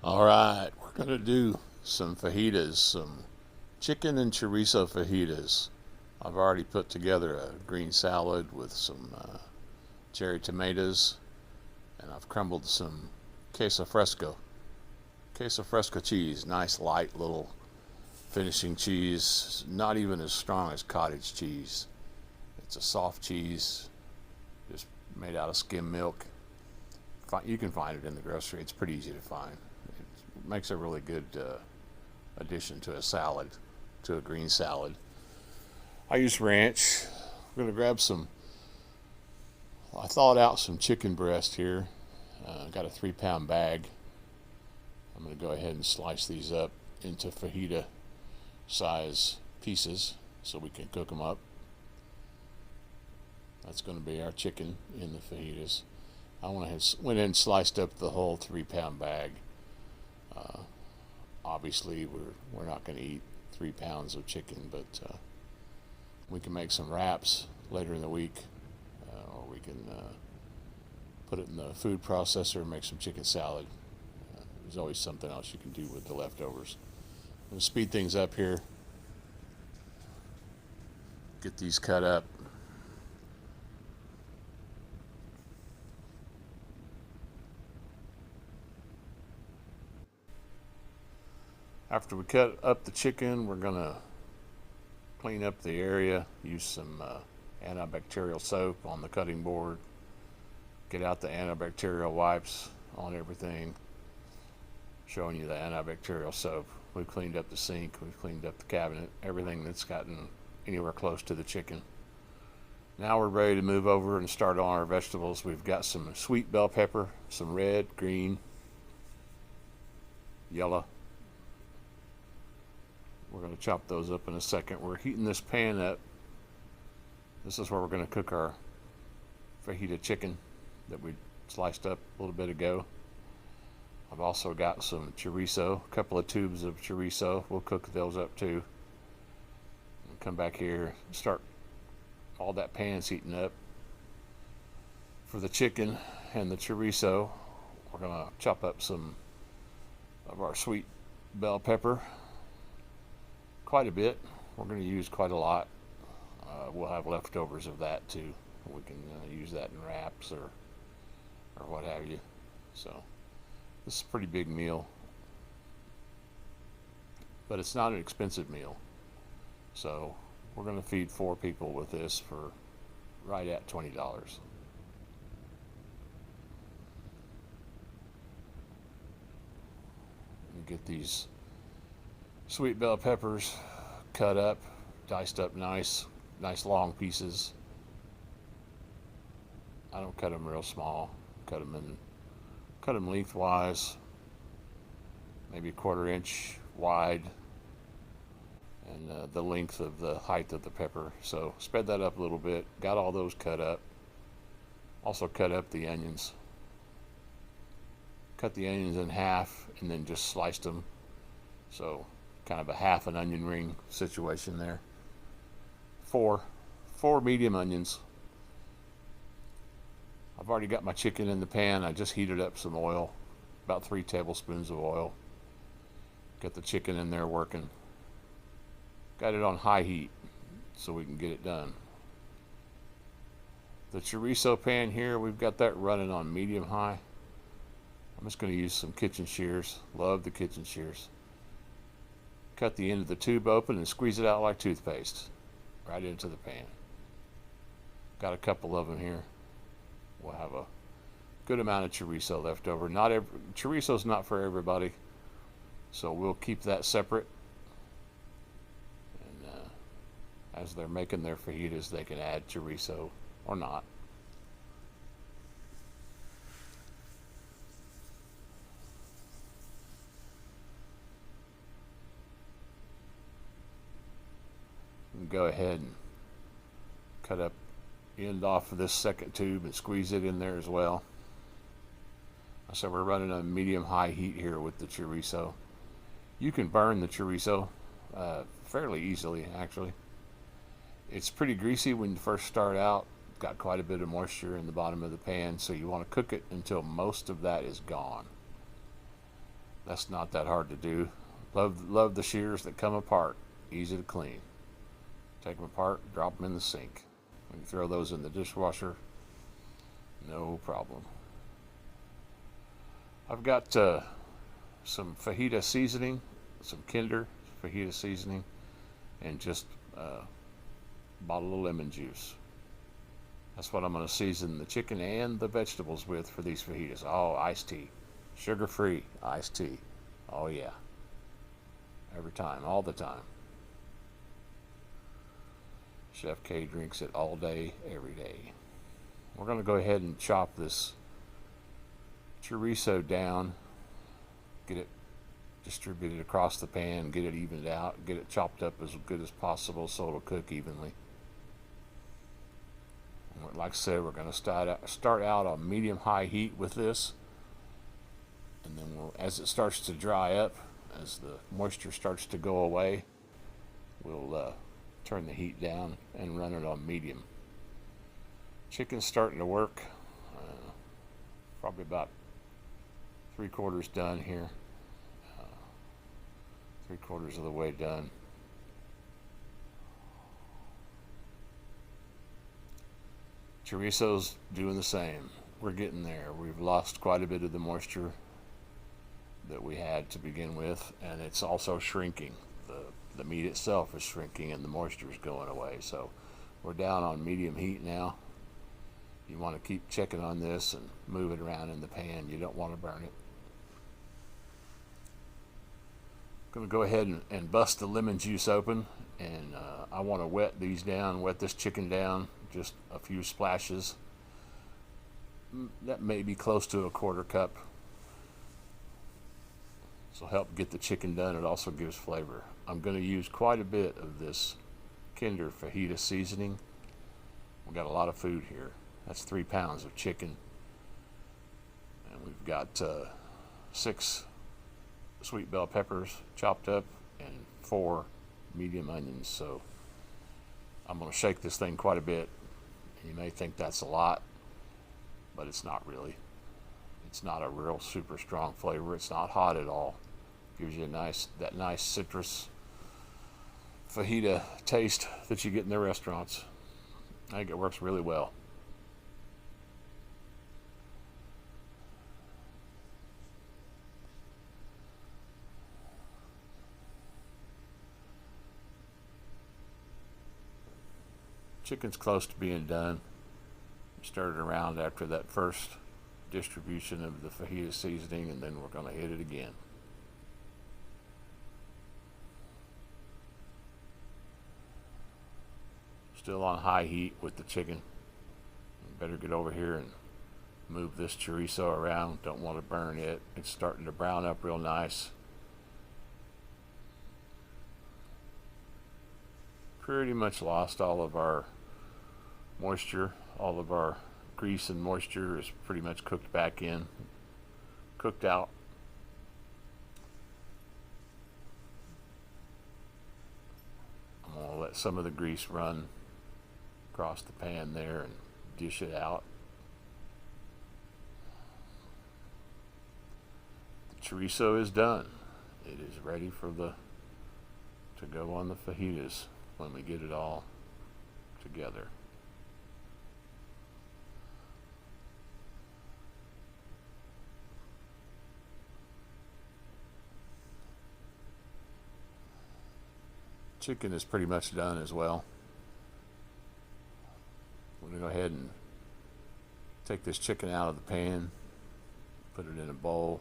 All right, we're going to do some fajitas, some chicken and chorizo fajitas. I've already put together a green salad with some cherry tomatoes, and I've crumbled some queso fresco cheese, nice light little finishing cheese, not even as strong as cottage cheese. It's a soft cheese, just made out of skim milk. You can find it in the grocery. It's pretty easy to find. It makes a really good addition to a salad, to a green salad. I use ranch. I'm going to grab some. I thawed out some chicken breast here. Got a 3 pound bag. I'm going to go ahead and slice these up into fajita size pieces so we can cook them up. That's going to be our chicken in the fajitas. I went ahead and sliced up the whole 3 pound bag. Obviously, we're not going to eat 3 pounds of chicken, but we can make some wraps later in the week, or we can put it in the food processor and make some chicken salad. There's always something else you can do with the leftovers. I'm going to speed things up here. Get these cut up. After we cut up the chicken, we're going to clean up the area, use some antibacterial soap on the cutting board, get out the antibacterial wipes on everything, showing you the antibacterial soap. We've cleaned up the sink, we've cleaned up the cabinet, everything that's gotten anywhere close to the chicken. Now we're ready to move over and start on our vegetables. We've got some sweet bell pepper, some red, green, yellow. We're going to chop those up in a second. We're heating this pan up. This is where we're going to cook our fajita chicken that we sliced up a little bit ago. I've also got some chorizo, a couple of tubes of chorizo. We'll cook those up too. We'll come back here and start all that pan's heating up. For the chicken and the chorizo, we're going to chop up some of our sweet bell pepper. Quite a bit. We're going to use quite a lot. We'll have leftovers of that too. We can use that in wraps or what have you. So this is a pretty big meal, but it's not an expensive meal. So we're going to feed 4 people with this for right at $20. And get these sweet bell peppers cut up, diced up nice long pieces. I don't cut them real small. Cut them lengthwise, maybe a 1/4 inch wide, and the length of the height of the pepper. So spread that up a little bit. Got all those cut up. Also cut up the onions. Cut the onions in half and then just sliced them. So kind of a half an onion ring situation there. Four medium onions. I've already got my chicken in the pan. I just heated up some oil, about 3 tablespoons of oil. Got the chicken in there working. Got it on high heat so we can get it done. The chorizo pan here, we've got that running on medium high. I'm just going to use some kitchen shears. Love the kitchen shears. Cut the end of the tube open and squeeze it out like toothpaste right into the pan. Got a couple of them here. We'll have a good amount of chorizo left over. Chorizo's not for everybody, so we'll keep that separate. And as they're making their fajitas, they can add chorizo or not. Go ahead and cut up end off of this second tube and squeeze it in there as well. So we're running on medium high heat here with the chorizo. You can burn the chorizo fairly easily, actually. It's pretty greasy when you first start out. Got quite a bit of moisture in the bottom of the pan, so you want to cook it until most of that is gone. That's not that hard to do. Love the shears that come apart. Easy to clean. Take them apart, drop them in the sink. When you throw those in the dishwasher, no problem. I've got some fajita seasoning, some Kinder fajita seasoning, and just a bottle of lemon juice. That's what I'm going to season the chicken and the vegetables with for these fajitas. Oh, iced tea. Sugar-free iced tea. Oh, yeah. Every time, all the time. Chef K drinks it all day, every day. We're going to go ahead and chop this chorizo down, get it distributed across the pan, get it evened out, get it chopped up as good as possible so it'll cook evenly. And like I said, we're going to start out on medium-high heat with this, and then as it starts to dry up, as the moisture starts to go away, we'll turn the heat down and run it on medium. Chicken's starting to work. Probably about 3/4 done here. 3/4 of the way done. Chorizo's doing the same. We're getting there. We've lost quite a bit of the moisture that we had to begin with, and it's also shrinking. The meat itself is shrinking and the moisture is going away. So we're down on medium heat now. You want to keep checking on this and move it around in the pan. You don't want to burn it. I'm going to go ahead and bust the lemon juice open, and I want to wet this chicken down, just a few splashes. That may be close to a 1/4 cup. This will help get the chicken done. It also gives flavor. I'm going to use quite a bit of this Kinder fajita seasoning. We've got a lot of food here. That's 3 pounds of chicken. And we've got 6 sweet bell peppers chopped up and 4 medium onions. So I'm going to shake this thing quite a bit. You may think that's a lot, but it's not really. It's not a real super strong flavor. It's not hot at all. Gives you that nice citrus fajita taste that you get in the restaurants. I think it works really well. Chicken's close to being done. Stir it around after that first distribution of the fajita seasoning, and then we're going to hit it again. Still on high heat with the chicken. You better get over here and move this chorizo around. Don't want to burn it. It's starting to brown up real nice. Pretty much lost all of our moisture. All of our grease and moisture is pretty much cooked back in, cooked out. I'm going to let some of the grease run across the pan there and dish it out. The chorizo is done. It is ready to go on the fajitas when we get it all together. Chicken is pretty much done as well. I'm going to go ahead and take this chicken out of the pan, put it in a bowl.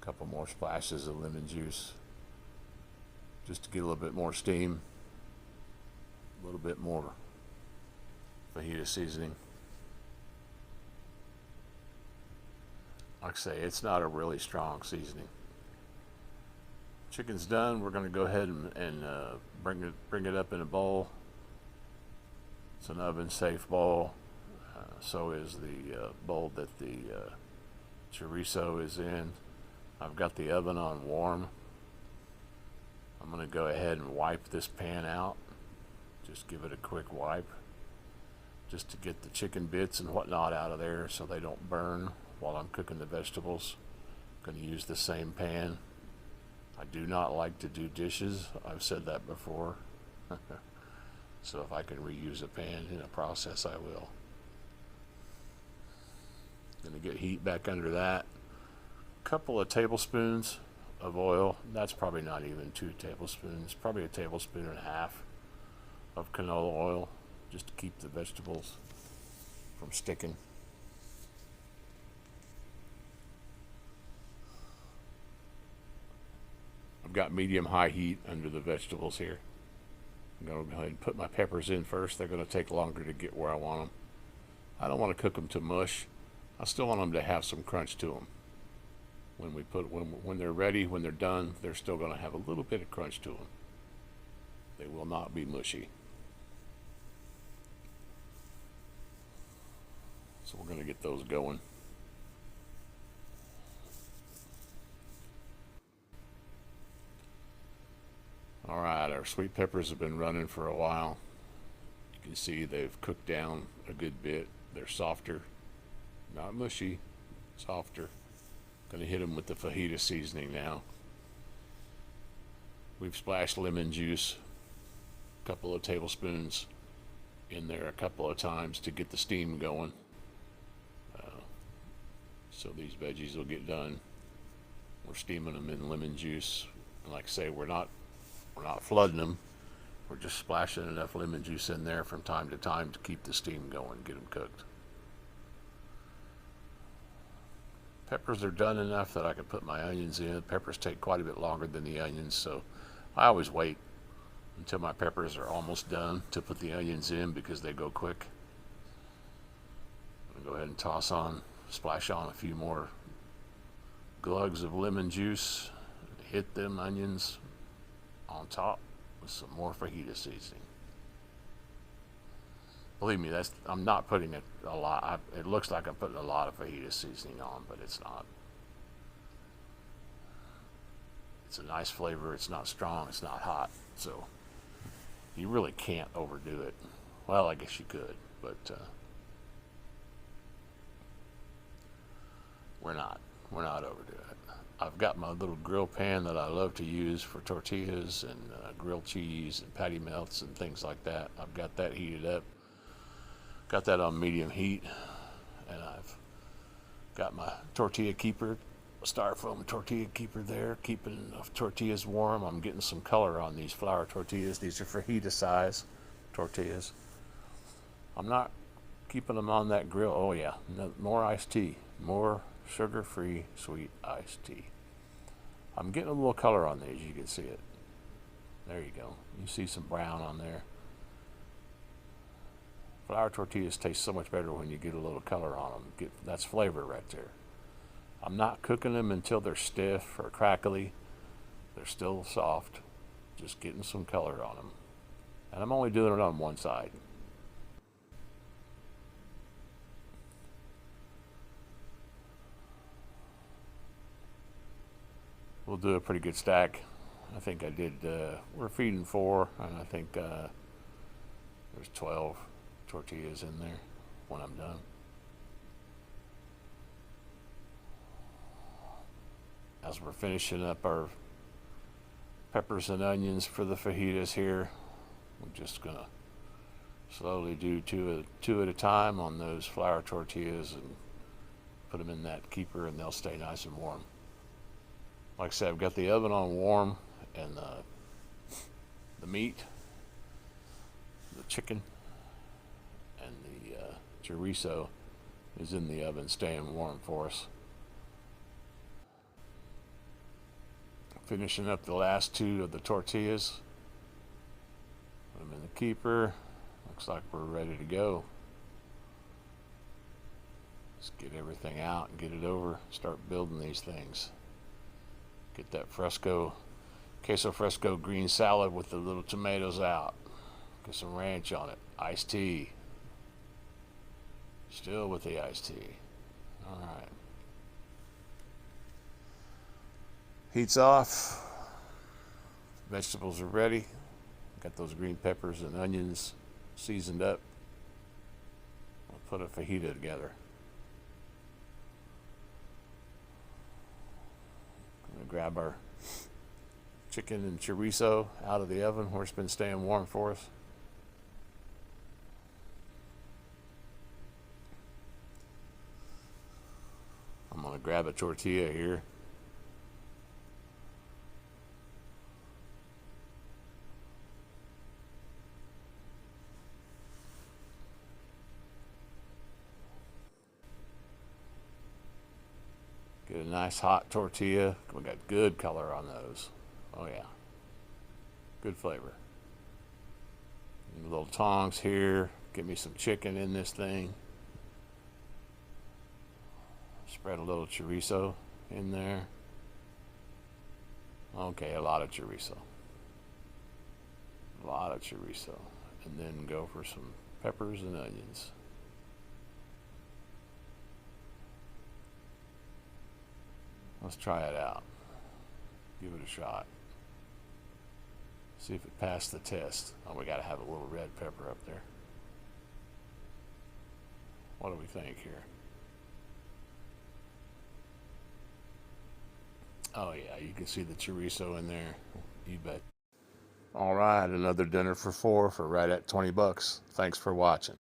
A couple more splashes of lemon juice just to get a little bit more steam, a little bit more fajita seasoning. Like I say, it's not a really strong seasoning. Chicken's done. We're going to go ahead and bring it up in a bowl. It's an oven-safe bowl. So is the bowl that the chorizo is in. I've got the oven on warm. I'm going to go ahead and wipe this pan out. Just give it a quick wipe, just to get the chicken bits and whatnot out of there so they don't burn while I'm cooking the vegetables. I'm going to use the same pan. I do not like to do dishes. I've said that before. So if I can reuse a pan in a process, I will. Going to get heat back under that. Couple of tablespoons of oil. That's probably not even 2 tablespoons. Probably a tablespoon and a half of canola oil, just to keep the vegetables from sticking. I've got medium-high heat under the vegetables here. I'm going to go ahead and put my peppers in first. They're going to take longer to get where I want them. I don't want to cook them to mush. I still want them to have some crunch to them. When they're ready, when they're done, they're still going to have a little bit of crunch to them. They will not be mushy. So we're going to get those going. Alright, our sweet peppers have been running for a while. You can see they've cooked down a good bit. They're softer, not mushy, softer. Going to hit them with the fajita seasoning now. We've splashed lemon juice, a couple of tablespoons in there a couple of times to get the steam going. So these veggies will get done. We're steaming them in lemon juice. And like I say, we're not flooding them. We're just splashing enough lemon juice in there from time to time to keep the steam going, get them cooked. Peppers are done enough that I can put my onions in. Peppers take quite a bit longer than the onions, so I always wait until my peppers are almost done to put the onions in because they go quick. I'm going to go ahead and splash on a few more glugs of lemon juice. Hit them onions on top with some more fajita seasoning. Believe me, I'm not putting it a lot. It looks like I'm putting a lot of fajita seasoning on, but it's not. It's a nice flavor. It's not strong. It's not hot. So you really can't overdo it. Well, I guess you could, but we're not overdoing it. I've got my little grill pan that I love to use for tortillas and grilled cheese and patty melts and things like that. I've got that heated up. Got that on medium heat, and I've got my tortilla keeper, styrofoam tortilla keeper there, keeping the tortillas warm. I'm getting some color on these flour tortillas. These are fajita size tortillas. I'm not keeping them on that grill. Oh yeah, more iced tea, more sugar-free sweet iced tea. I'm getting a little color on these. You can see it. There you go. You see some brown on there. Flour tortillas taste so much better when you get a little color on them. That's flavor right there. I'm not cooking them until they're stiff or crackly. They're still soft. Just getting some color on them. And I'm only doing it on one side. We'll do a pretty good stack. I think I did, we're feeding 4, and I think there's 12 tortillas in there when I'm done. As we're finishing up our peppers and onions for the fajitas here, we're just gonna slowly do two at a time on those flour tortillas and put them in that keeper, and they'll stay nice and warm. Like I said, I've got the oven on warm, and the meat, the chicken, and the chorizo is in the oven staying warm for us. Finishing up the last 2 of the tortillas. Put them in the keeper. Looks like we're ready to go. Just get everything out and get it over. Start building these things. Get that queso fresco green salad with the little tomatoes out. Get some ranch on it. Iced tea. Still with the iced tea. Alright. Heat's off. Vegetables are ready. Got those green peppers and onions seasoned up. I'll put a fajita together. grab our chicken and chorizo out of the oven where it's been staying warm for us. I'm going to grab a tortilla here. Get a nice hot tortilla. We got good color on those. Oh yeah. Good flavor. And little tongs here. Get me some chicken in this thing. Spread a little chorizo in there. Okay, a lot of chorizo. A lot of chorizo. And then go for some peppers and onions. Let's try it out. Give it a shot. See if it passed the test. Oh, we gotta have a little red pepper up there. What do we think here? Oh yeah, you can see the chorizo in there. You bet. All right, another dinner for four for right at $20. Thanks for watching.